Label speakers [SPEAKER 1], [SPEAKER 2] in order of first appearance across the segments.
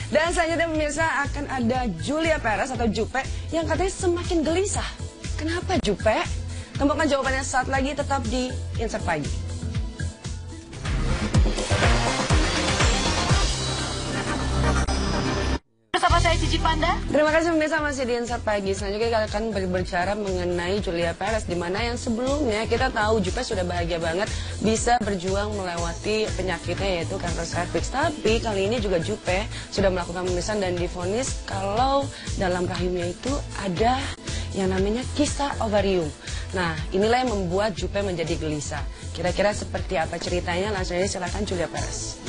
[SPEAKER 1] Dan selanjutnya pemirsa akan ada Julia Perez atau Jupe yang katanya semakin gelisah. Kenapa Jupe? Temukan jawabannya saat lagi, tetap di Insert Pagi.
[SPEAKER 2] Bersama saya Cici Panda.
[SPEAKER 1] Terima kasih pemirsa, masih di Insert Pagi. Selanjutnya kita akan berbicara mengenai Julia Perez, di mana yang sebelumnya kita tahu Jupe sudah bahagia banget bisa berjuang melewati penyakitnya yaitu kanker serviks. Tapi kali ini juga Jupe sudah melakukan pemeriksaan dan divonis kalau dalam rahimnya itu ada yang namanya kista ovarium. Nah, inilah yang membuat Jupe menjadi gelisah. Kira-kira seperti apa ceritanya? Langsung aja silakan Julia Perez.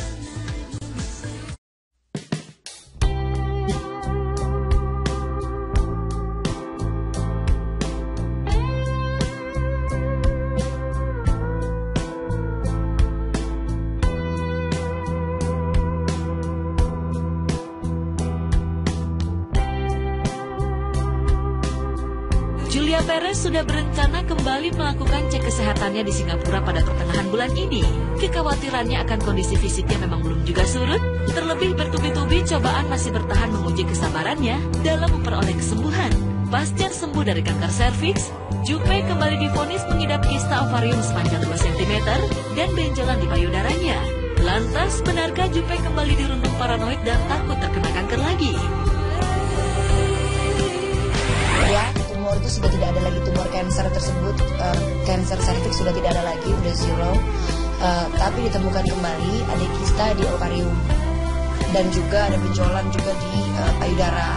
[SPEAKER 2] Julia Perez sudah berencana kembali melakukan cek kesehatannya di Singapura pada pertengahan bulan ini. Kekhawatirannya akan kondisi fisiknya memang belum juga surut, terlebih bertubi-tubi cobaan masih bertahan menguji kesabarannya dalam memperoleh kesembuhan. Pasca sembuh dari kanker serviks, Jupe kembali divonis mengidap kista ovarium sepanjang 2 cm dan benjolan di payudaranya. Lantas, benarkah Jupe kembali dirundung paranoid dan takut terkena kanker lagi?
[SPEAKER 3] Ya, tumor itu sudah tidak ada lagi, tumor kanker tersebut, kanker serviks sudah tidak ada lagi, udah zero. Tapi ditemukan kembali ada kista di ovarium dan juga ada benjolan juga di payudara.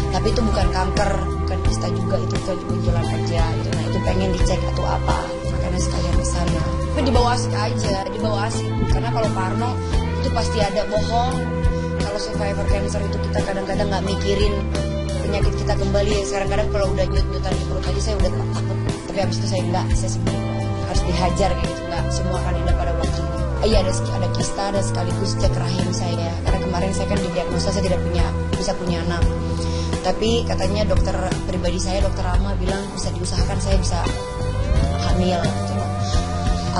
[SPEAKER 3] Tapi itu bukan kanker, bukan kista juga, itu benjolan aja. Nah itu pengen dicek atau apa, makanya sekalian ke sana. Tapi dibawa asik aja, dibawa asik. Karena kalau parno itu pasti ada bohong. Kalau survivor cancer itu kita kadang-kadang nggak mikirin penyakit kita kembali. Kadang-kadang kalau udah nyut-nyutan di perut aja saya udah takut. Tapi habis itu saya enggak, saya sebenarnya harus dihajar kayak gitu. Enggak, semua akan indah pada waktunya. Iya, ada kista, ada sekaligus cek rahim saya. Karena kemarin saya kan didiagnosa saya tidak bisa punya anak. Tapi katanya dokter pribadi saya, dokter Rama bilang bisa diusahakan saya bisa hamil gitu.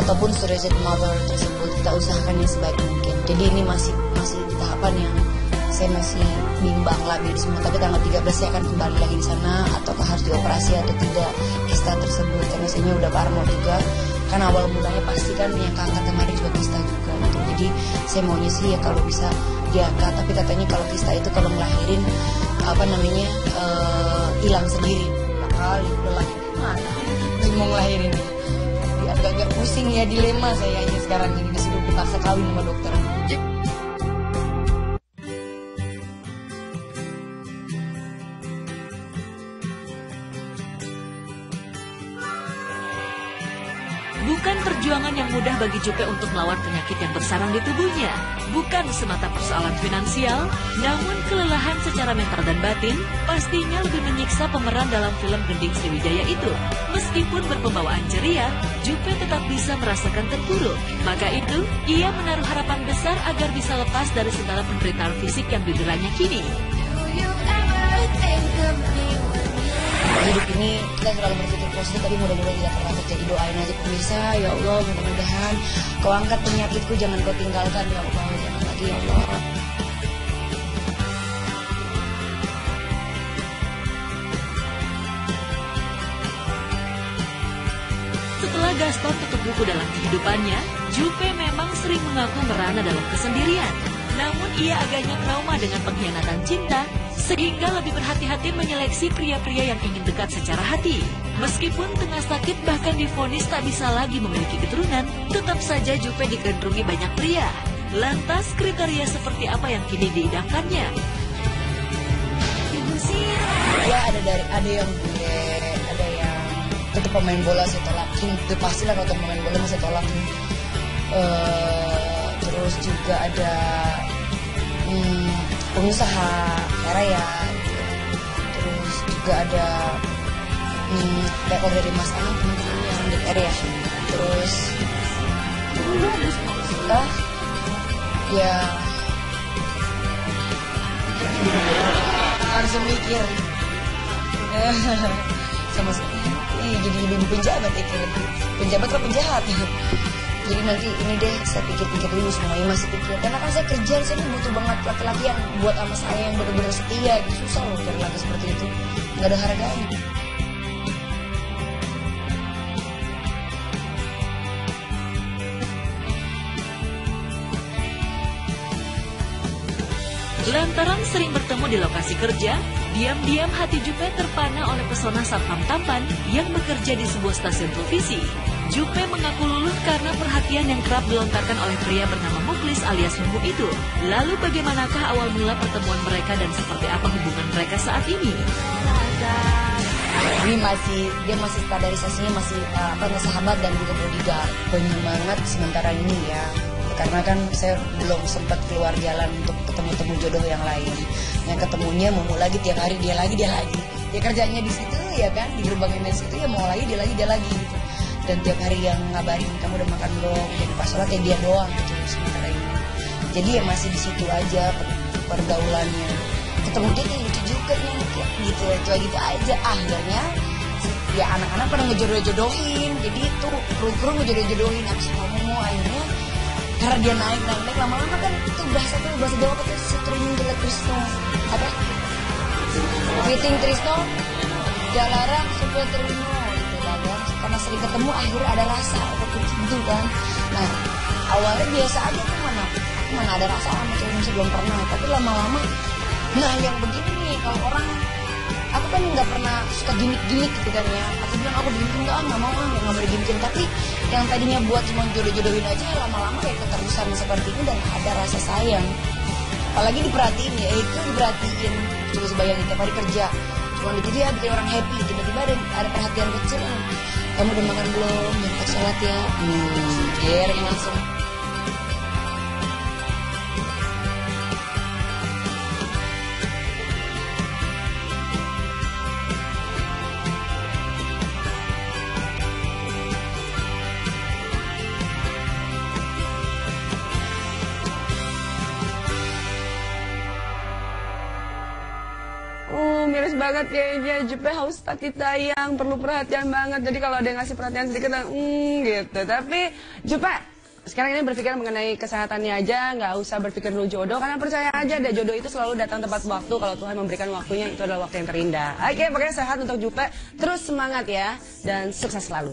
[SPEAKER 3] Ataupun surrogate mother tersebut kita usahakan yang sebaik mungkin. Jadi ini masih di tahapan yang saya masih bimbang lah semua. Tapi tanggal 13 saya akan kembali lagi di sana, ataukah harus dioperasi atau tidak kista tersebut, karena saya udah parno juga. Kan awal mulanya pasti kan yang kanker kemarin juga kista juga gitu. Jadi saya maunya sih ya kalau bisa diangkat. Tapi katanya kalau kista itu kalau ngelahirin hilang sendiri. Kali udah lahir mana mau ngelahirin ya, agak pusing ya, dilema saya ini sekarang ini, disuruh dipaksa kawin sama dokter.
[SPEAKER 2] Bukan perjuangan yang mudah bagi Jupe untuk melawan penyakit yang bersarang di tubuhnya. Bukan semata persoalan finansial, namun kelelahan secara mental dan batin pastinya lebih menyiksa pemeran dalam film Gending Sriwijaya itu. Meskipun berpembawaan ceria, Jupe tetap bisa merasakan terpuruk. Maka itu, ia menaruh harapan besar agar bisa lepas dari segala penderitaan fisik yang dideranya kini.
[SPEAKER 3] Hidup ini kita selalu berpikir positif, tapi mudah-mudahan tidak pernah terjadi. Doain aja pemirsa, ya Allah, mudah-mudahan kau angkat penyakitku, jangan kau tinggalkan ya Allah, jangan lagi ya Allah.
[SPEAKER 2] Setelah Gaston tutup buku dalam kehidupannya, Jupe memang sering mengaku merana dalam kesendirian. Namun ia agaknya trauma dengan pengkhianatan cinta, sehingga lebih berhati-hati menyeleksi pria-pria yang ingin dekat secara hati. Meskipun tengah sakit bahkan divonis tak bisa lagi memiliki keturunan, tetap saja Jupe digandrungi banyak pria. Lantas kriteria seperti apa yang kini diidamkannya?
[SPEAKER 3] Ya ada yang gue, ada yang tetap pemain bola saya tolakin. Itu pastilah kalau pemain bola saya tolakin. Terus juga ada pengusaha raya, terus juga ada level dari Mas Anang yang DPR ya, terus kita ya langsung mikir sama jadi ibu penjabat itu, penjabat atau penjahat Jadi nanti ini deh saya pikir-pikir dulu semuanya, masih pikir. Karena kan saya kerja, saya ini butuh banget laki-laki yang buat sama saya yang benar-benar setia. Susah loh cari laki seperti itu, nggak ada harganya.
[SPEAKER 2] Lantaran sering bertemu di lokasi kerja, diam-diam hati Jupe terpana oleh pesona satpam tampan yang bekerja di sebuah stasiun televisi. Jupe mengaku luluh karena perhatian yang kerap dilontarkan oleh pria bernama Muklis alias Mumbu itu. Lalu bagaimanakah awal mula pertemuan mereka dan seperti apa hubungan mereka saat ini?
[SPEAKER 3] Ini dia masih standarisasinya masih sahabat dan juga bodyguard, penyemangat sementara ini ya. Karena kan saya belum sempat keluar jalan untuk ketemu-temu jodoh yang lain. Yang ketemunya mau lagi tiap hari dia lagi. Dia kerjanya di situ ya kan, di gerbang MNC itu ya mau lagi dia lagi gitu. Dan tiap hari yang ngabarin kamu udah makan belum, jadi pas sholat ya dia doang gitu sementara ini. Jadi ya masih di situ aja pergaulannya. Ketemu dia kayak lucu juga nih gitu aja. Akhirnya ya anak-anak pada ngejodoh-jodohin. Jadi itu kru ngejodoh-jodohin abis ngomong akhirnya. Karena dia naik lama-lama kan itu bahasa Jawa itu setring jelek Trisno apa? Fitting Trisno, Jalaran Supaya Terino gitu kan. Karena sering ketemu akhirnya ada rasa gitu kan. Nah awalnya biasa aja tuh mana ada rasa sama cewek masih belum pernah. Tapi lama-lama, nah yang begini nih kalau orang aku kan nggak pernah suka gimmick gitu kan ya. Aku bilang aku digimikin nggak mau digimikin. Tapi yang tadinya buat cuma jodoh-jodohin aja lama-lama kayak keterusan seperti ini dan ada rasa sayang. Apalagi diperhatiin ya, itu diperhatiin. Coba bayangin tiap hari kerja, cuma itu dia bikin orang happy. Tiba-tiba ada perhatian kecil. Kamu udah makan belum? Jangan sholat ya. Langsung.
[SPEAKER 1] Miris banget kayaknya. Jupe haus tati tayang, perlu perhatian banget. Jadi kalau ada yang ngasih perhatian sedikit, gitu. Tapi Jupe sekarang ini berpikir mengenai kesehatannya aja, nggak usah berpikir dulu jodoh. Karena percaya aja deh, jodoh itu selalu datang tepat waktu. Kalau Tuhan memberikan waktunya, itu adalah waktu yang terindah. Oke, pokoknya sehat untuk Jupe. Terus semangat ya, dan sukses selalu.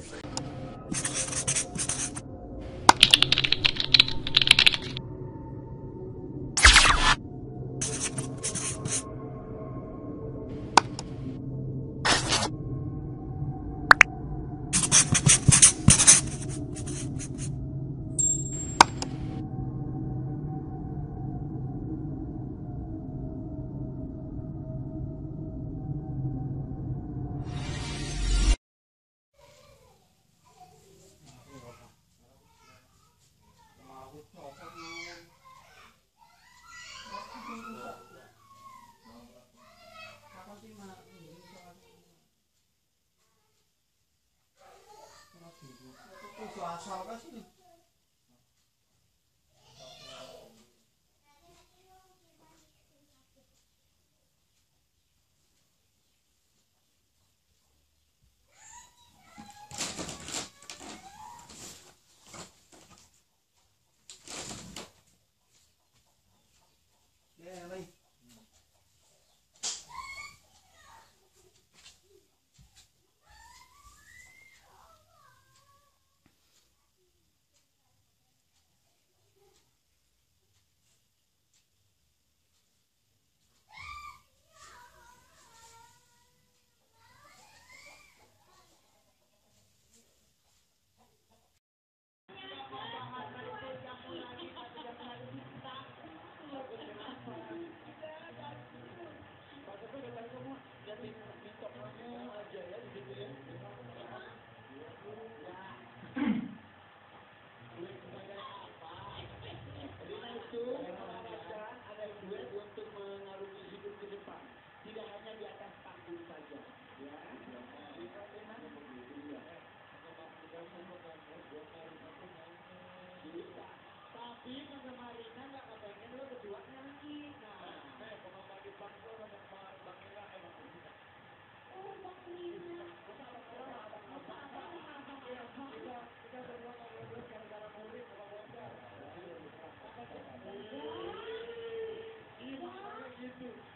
[SPEAKER 4] Thank you.